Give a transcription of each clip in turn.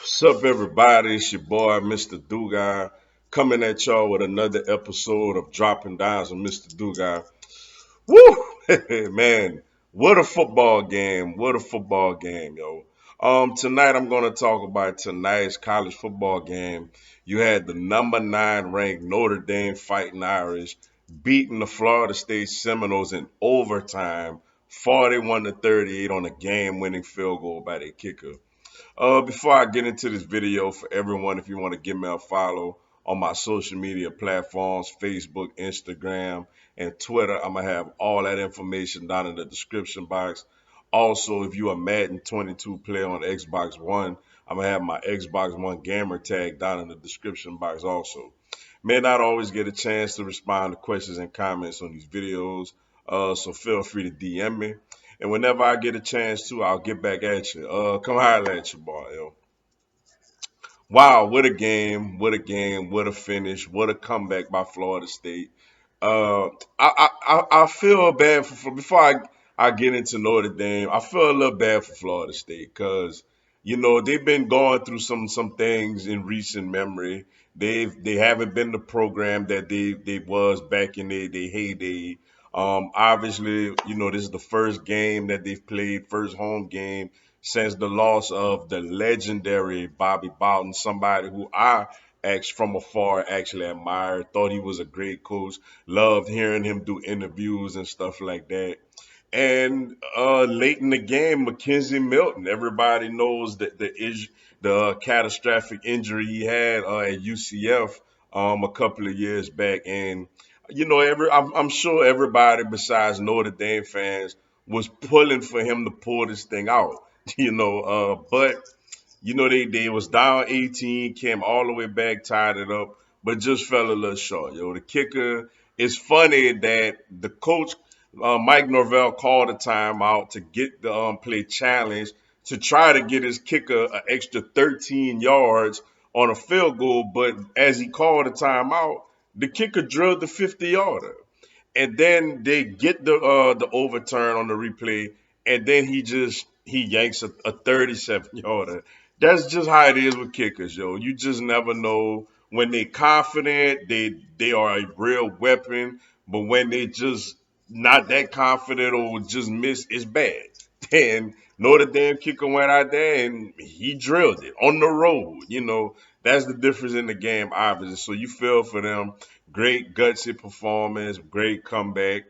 What's up, everybody? It's your boy, Mr. Dugai, coming at y'all with another episode of Dropping Dimes with Mr. Dugai. Woo! Man, what a football game. What a football game, yo. Tonight I'm going to talk about tonight's college football game. You had the number 9 ranked Notre Dame Fighting Irish beating the Florida State Seminoles in overtime, 41 to 38 on a game-winning field goal by their kicker. Before I get into this video, for everyone, if you want to give me a follow on my social media platforms, Facebook, Instagram, and Twitter, I'm going to have all that information down in the description box. Also, if you're a Madden 22 player on Xbox One, I'm going to have my Xbox One gamer tag down in the description box also. May not always get a chance to respond to questions and comments on these videos, so feel free to DM me. And whenever I get a chance to, I'll get back at you. Come holler at you, boy. Yo. Wow, what a game! What a game! What a finish! What a comeback by Florida State. Uh, I feel bad for before I get into Notre Dame. I feel a little bad for Florida State because they've been going through some things in recent memory. They haven't been the program that they was back in their heyday. Obviously, this is the first game that they've played, first home game since the loss of the legendary Bobby Bowden, somebody who I from afar actually admired, thought he was a great coach, loved hearing him do interviews and stuff like that. And late in the game, Mackenzie Milton, everybody knows that the catastrophic injury he had at UCF a couple of years back. And I'm sure everybody besides Notre Dame fans was pulling for him to pull this thing out. But they was down 18, came all the way back, tied it up, but just fell a little short. The kicker. It's funny that the coach Mike Norvell called a timeout to get the play challenge to try to get his kicker an extra 13 yards on a field goal, but as he called a timeout, the kicker drilled the 50-yarder, and then they get the overturn on the replay, and then he yanks a 37 yarder. That's just how it is with kickers, yo. You just never know when they confident, they are a real weapon, but when they just not that confident or just miss, it's bad. And Notre Dame kicker went out there and he drilled it on the road. That's the difference in the game, obviously. So you feel for them. Great gutsy performance, great comeback,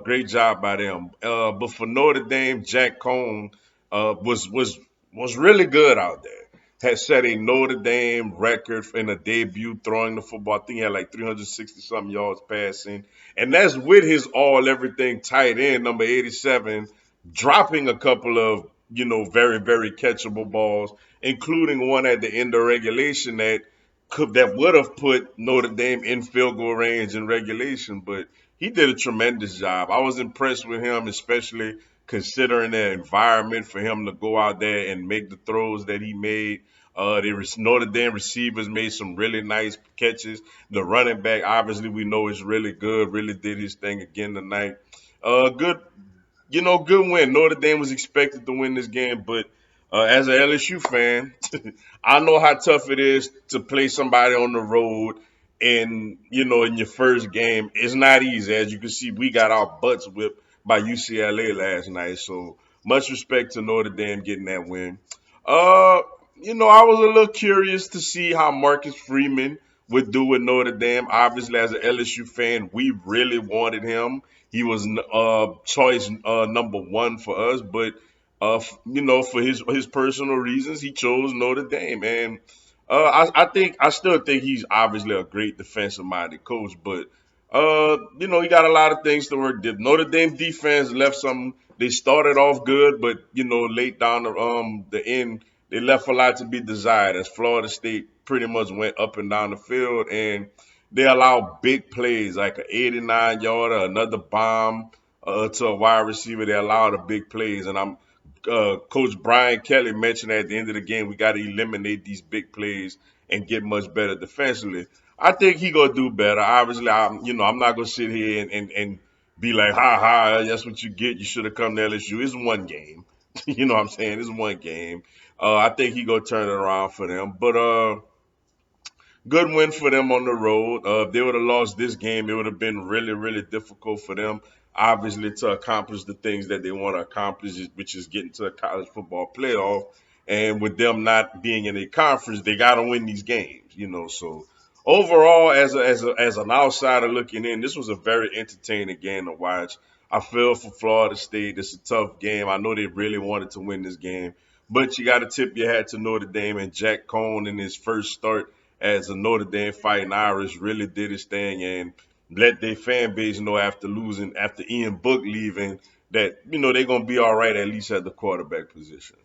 great job by them. But for Notre Dame, Jack Cohn was really good out there. Had set a Notre Dame record in a debut throwing the football. I think he had like 360 something yards passing, and that's with his all everything tight end number 87 dropping a couple of very very catchable balls, including one at the end of regulation that would have put Notre Dame in field goal range in regulation, but he did a tremendous job. I was impressed with him, especially considering the environment for him to go out there and make the throws that he made. Notre Dame receivers made some really nice catches. The running back, obviously, we know is really good. Really did his thing again tonight. Good good win. Notre Dame was expected to win this game, but as an LSU fan, I know how tough it is to play somebody on the road in your first game. It's not easy. As you can see, we got our butts whipped by UCLA last night. So much respect to Notre Dame getting that win. Uh, I was a little curious to see how Marcus Freeman would do with Notre Dame. Obviously, as an LSU fan, we really wanted him. He was choice number one for us, but for his personal reasons, he chose Notre Dame, and I still think he's obviously a great defensive minded coach, but he got a lot of things to work. The Notre Dame defense left some. They started off good, but late down the end, they left a lot to be desired. As Florida State pretty much went up and down the field, and they allowed big plays like an 89 yarder, another bomb to a wide receiver. They allowed the big plays, and Coach Brian Kelly mentioned at the end of the game, we got to eliminate these big plays and get much better defensively. I think he gonna do better. Obviously, I'm not gonna sit here and be like, ha ha, that's what you get. You should have come to LSU. It's one game. You know what I'm saying? It's one game. I think he gonna turn it around for them. But good win for them on the road. If they would have lost this game, it would have been really, really difficult for them, obviously, to accomplish the things that they want to accomplish, which is getting to a college football playoff. And with them not being in a conference, they got to win these games, you know. So overall, as an outsider looking in, this was a very entertaining game to watch. I feel for Florida State. It's a tough game. I know they really wanted to win this game, but you got to tip your hat to Notre Dame and Jack Cohn in his first start as a Notre Dame Fighting Irish really did his thing and let their fan base know after Ian Book leaving, that they're gonna be all right at least at the quarterback position.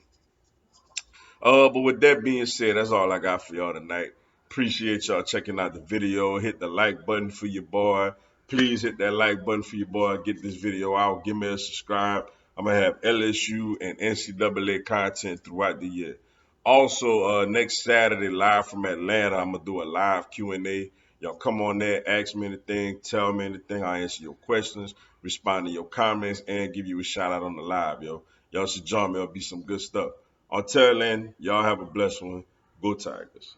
But with that being said, that's all I got for y'all tonight. Appreciate y'all checking out the video. Hit the like button for your boy. Please hit that like button for your boy. Get this video out. Give me a subscribe. I'm gonna have LSU and NCAA content throughout the year. Also, next Saturday, live from Atlanta, I'm gonna do a live Q&A. Y'all come on there, ask me anything, tell me anything. I answer your questions, respond to your comments, and give you a shout out on the live, yo. Y'all should join me. It'll be some good stuff. Until then, y'all have a blessed one. Go Tigers.